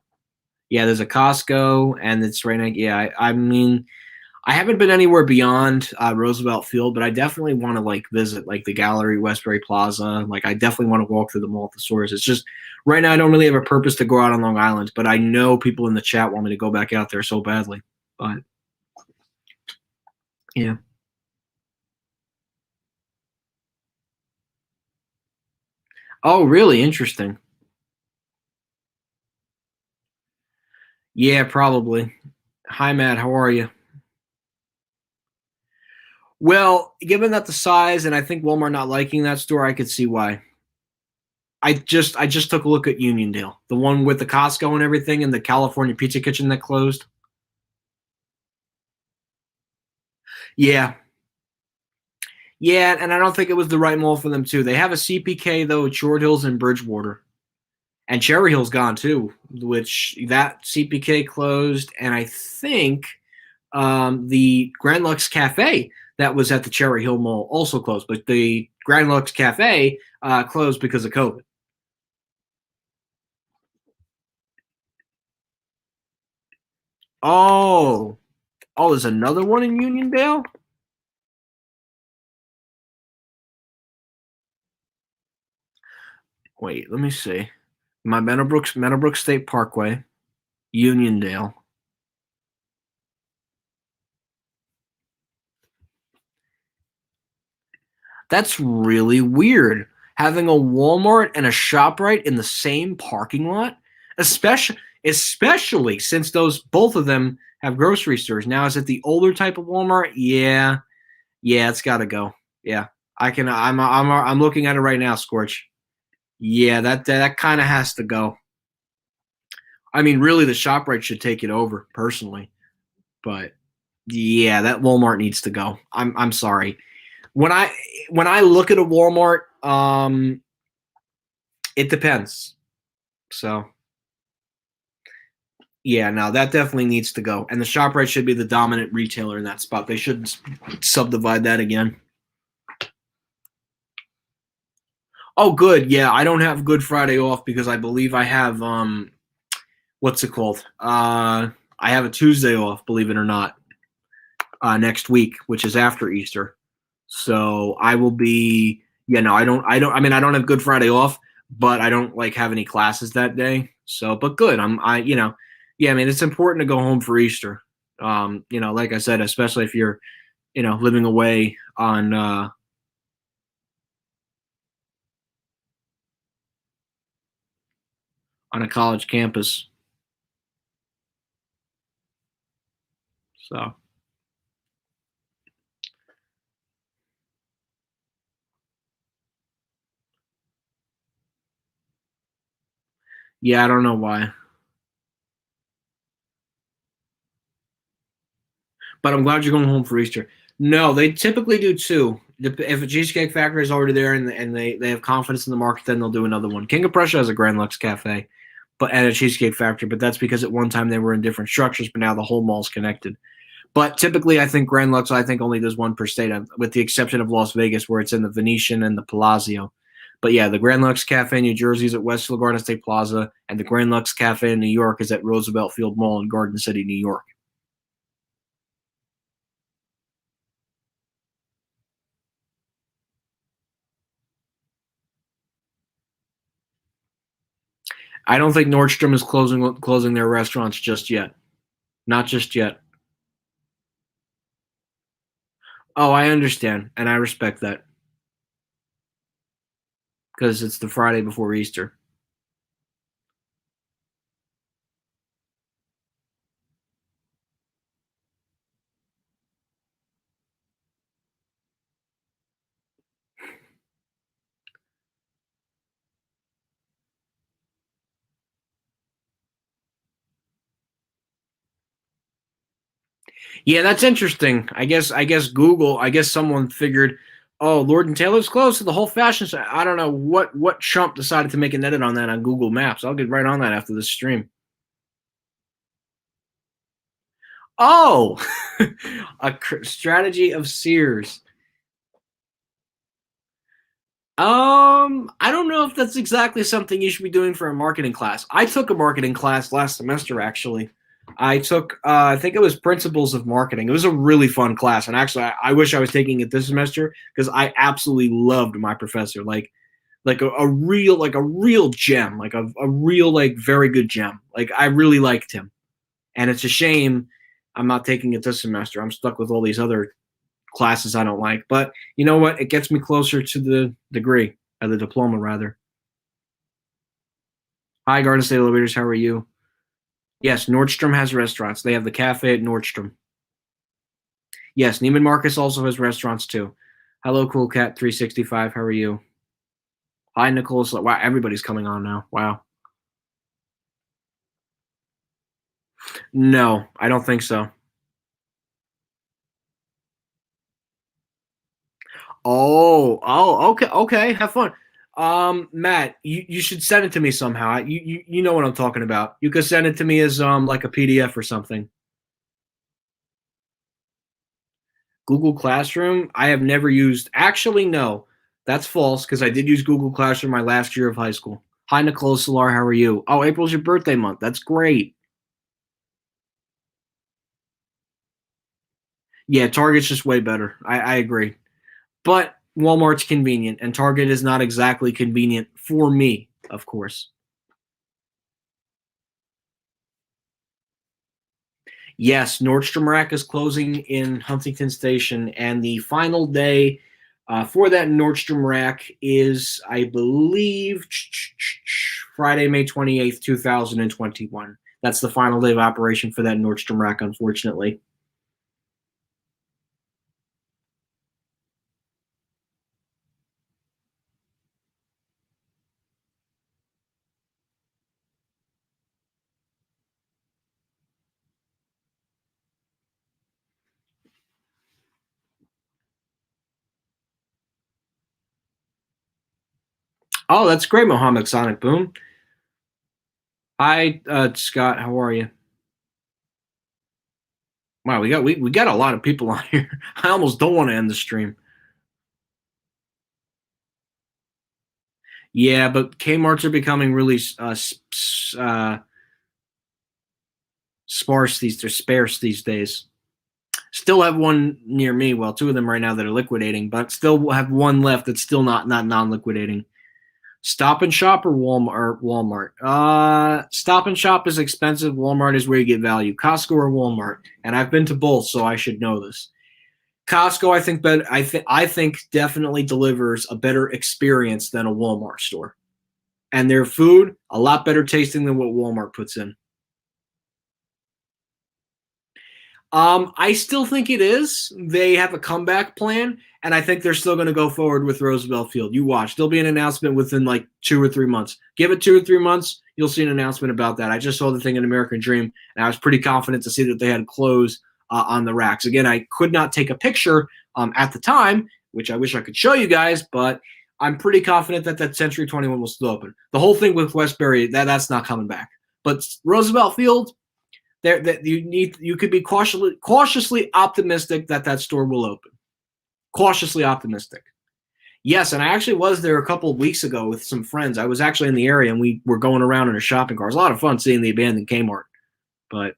Yeah, there's a Costco, and it's right now. Yeah, I mean, I haven't been anywhere beyond Roosevelt Field, but I definitely want to like visit like the Gallery, Westbury Plaza. Like I definitely want to walk through the mall at the stores. It's just right now I don't really have a purpose to go out on Long Island, but I know people in the chat want me to go back out there so badly. But yeah. Oh, really interesting. Yeah, probably. Hi, Matt. How are you? Well, given that the size and I think Walmart not liking that store, I could see why. I just took a look at Uniondale, the one with the Costco and everything, and the California Pizza Kitchen that closed. Yeah, yeah, and I don't think it was the right mall for them too. They have a CPK though at Short Hills and Bridgewater, and Cherry Hill's gone too, which that CPK closed, and I think the Grand Lux Cafe that was at the Cherry Hill Mall also closed, but the Grand Lux Cafe closed because of COVID. Oh, oh, there's another one in Uniondale. Wait, let me see. My Meadowbrook State Parkway, Uniondale. That's really weird. Having a Walmart and a ShopRite in the same parking lot, especially since those both of them have grocery stores. Now, is it the older type of Walmart? Yeah, yeah, it's got to go. Yeah, I can. I'm looking at it right now, Scorch. Yeah, that kind of has to go. I mean, really, the ShopRite should take it over, personally. But yeah, that Walmart needs to go. I'm sorry. When I look at a Walmart, it depends. So yeah, no, that definitely needs to go. And the ShopRite should be the dominant retailer in that spot. They shouldn't subdivide that again. Oh, good. Yeah, I don't have Good Friday off because I believe I have what's it called? I have a Tuesday off, believe it or not, next week, which is after Easter. So I will be. Yeah, no, I mean, I don't have Good Friday off, but I don't like have any classes that day. So, but good. Yeah, I mean, it's important to go home for Easter. Like I said, especially if you're, living away on a college campus. So, yeah, I don't know why, but I'm glad you're going home for Easter. No, they typically do two. If a Cheesecake Factory is already there and they have confidence in the market, then they'll do another one. King of Prussia has a Grand Lux Cafe, but and a Cheesecake Factory, but that's because at one time they were in different structures, but now the whole mall's connected. But typically, I think Grand Lux, I think only does one per state, with the exception of Las Vegas, where it's in the Venetian and the Palazzo. But yeah, the Grand Lux Cafe in New Jersey is at West Garden State Plaza, and the Grand Lux Cafe in New York is at Roosevelt Field Mall in Garden City, New York. I don't think Nordstrom is closing their restaurants just yet. Not just yet. Oh, I understand, and I respect that because it's the Friday before Easter. Yeah, that's interesting. I guess Google. I guess someone figured, oh, Lord and Taylor's close to the whole fashion. I don't know what Trump decided to make an edit on that on Google Maps. I'll get right on that after this stream. Oh, strategy of Sears. I don't know if that's exactly something you should be doing for a marketing class. I took a marketing class last semester, actually. I took, I think it was Principles of Marketing. It was a really fun class, and actually, I wish I was taking it this semester because I absolutely loved my professor. Like a real gem, like a real like very good gem. Like I really liked him, and it's a shame I'm not taking it this semester. I'm stuck with all these other classes I don't like. But you know what? It gets me closer to the degree, or the diploma rather. Hi, Garden State Elevators. How are you? Yes, Nordstrom has restaurants. They have the cafe at Nordstrom. Yes, Neiman Marcus also has restaurants too. Hello, Cool Cat 365. How are you? Hi, Nicholas. Wow, everybody's coming on now. Wow. No, I don't think so. Okay, okay. Have fun. Matt, you should send it to me somehow. You know what I'm talking about. You could send it to me as like a PDF or something. Google Classroom, I have never used. Actually, no, that's false because I did use Google Classroom my last year of high school. Hi, Nicole Solar. How are you? Oh, April's your birthday month. That's great. Yeah, Target's just way better. I agree. But Walmart's convenient, and Target is not exactly convenient for me, of course. Yes, Nordstrom Rack is closing in Huntington Station, and the final day for that Nordstrom Rack is, I believe, Friday, May 28th, 2021. That's the final day of operation for that Nordstrom Rack, unfortunately. Oh, that's great, Mohammed Sonic Boom. Hi, Scott. How are you? Wow, we got a lot of people on here. I almost don't want to end the stream. Yeah, but Kmart's are becoming really sparse these days. Still have one near me. Well, two of them right now that are liquidating, but still have one left that's still not non-liquidating. Stop and Shop or Walmart? Stop and Shop is expensive. Walmart is where you get value. Costco or Walmart? And I've been to both, so I should know this. Costco, I think definitely delivers a better experience than a Walmart store, and their food a lot better tasting than what Walmart puts in. I still think it is. They have a comeback plan, and I think they're still going to go forward with Roosevelt Field. You watch. There'll be an announcement within like 2 or 3 months. Give it 2 or 3 months, you'll see an announcement about that. I just saw the thing in American Dream, and I was pretty confident to see that they had clothes on the racks. Again, I could not take a picture at the time, which I wish I could show you guys, but I'm pretty confident that that Century 21 will still open. The whole thing with Westbury, that's not coming back. But Roosevelt Field, there that you could be cautiously optimistic that that store will open. Cautiously optimistic. Yes, and I actually was there a couple of weeks ago with some friends. I was actually in the area, and we were going around in a shopping cart. It was a lot of fun seeing the abandoned Kmart. But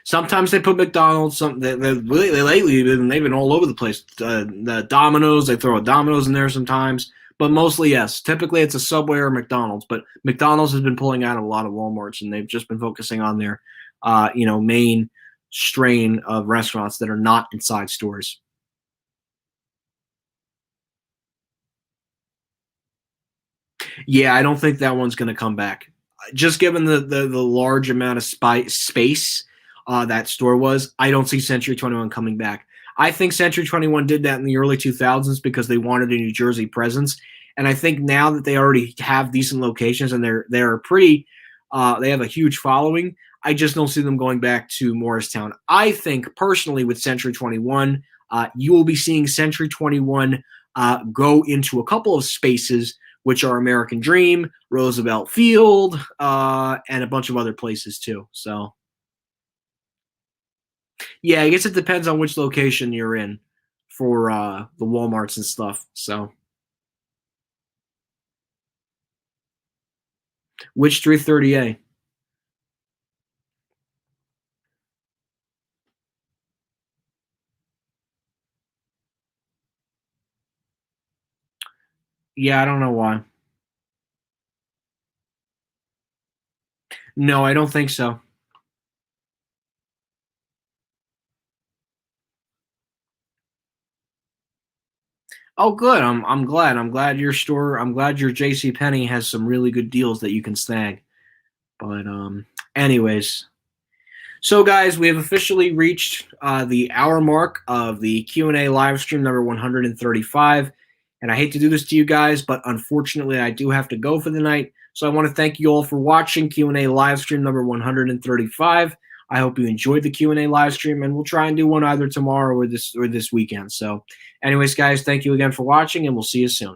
sometimes they put McDonald's. Lately they've been all over the place. The Domino's, they throw a Domino's in there sometimes. But mostly, yes. Typically, it's a Subway or McDonald's. But McDonald's has been pulling out of a lot of Walmarts, and they've just been focusing on their, main strain of restaurants that are not inside stores. Yeah, I don't think that one's going to come back. Just given the large amount of space that store was, I don't see Century 21 coming back. I think Century 21 did that in the early 2000s because they wanted a New Jersey presence, and I think now that they already have decent locations and they're pretty, they have a huge following. I just don't see them going back to Morristown. I think personally with Century 21, you will be seeing Century 21 go into a couple of spaces which are American Dream, Roosevelt Field, and a bunch of other places too. So, yeah, I guess it depends on which location you're in for the Walmarts and stuff. So, which 330A? Yeah, I don't know why. No, I don't think so. Oh, good. I'm glad. I'm glad your store. I'm glad your J.C. Penney has some really good deals that you can snag. But anyways, so guys, we have officially reached the hour mark of the Q&A live stream number 135. And I hate to do this to you guys, but unfortunately, I do have to go for the night. So I want to thank you all for watching Q&A live stream number 135. I hope you enjoyed the Q&A live stream, and we'll try and do one either tomorrow or this weekend. So anyways, guys, thank you again for watching, and we'll see you soon.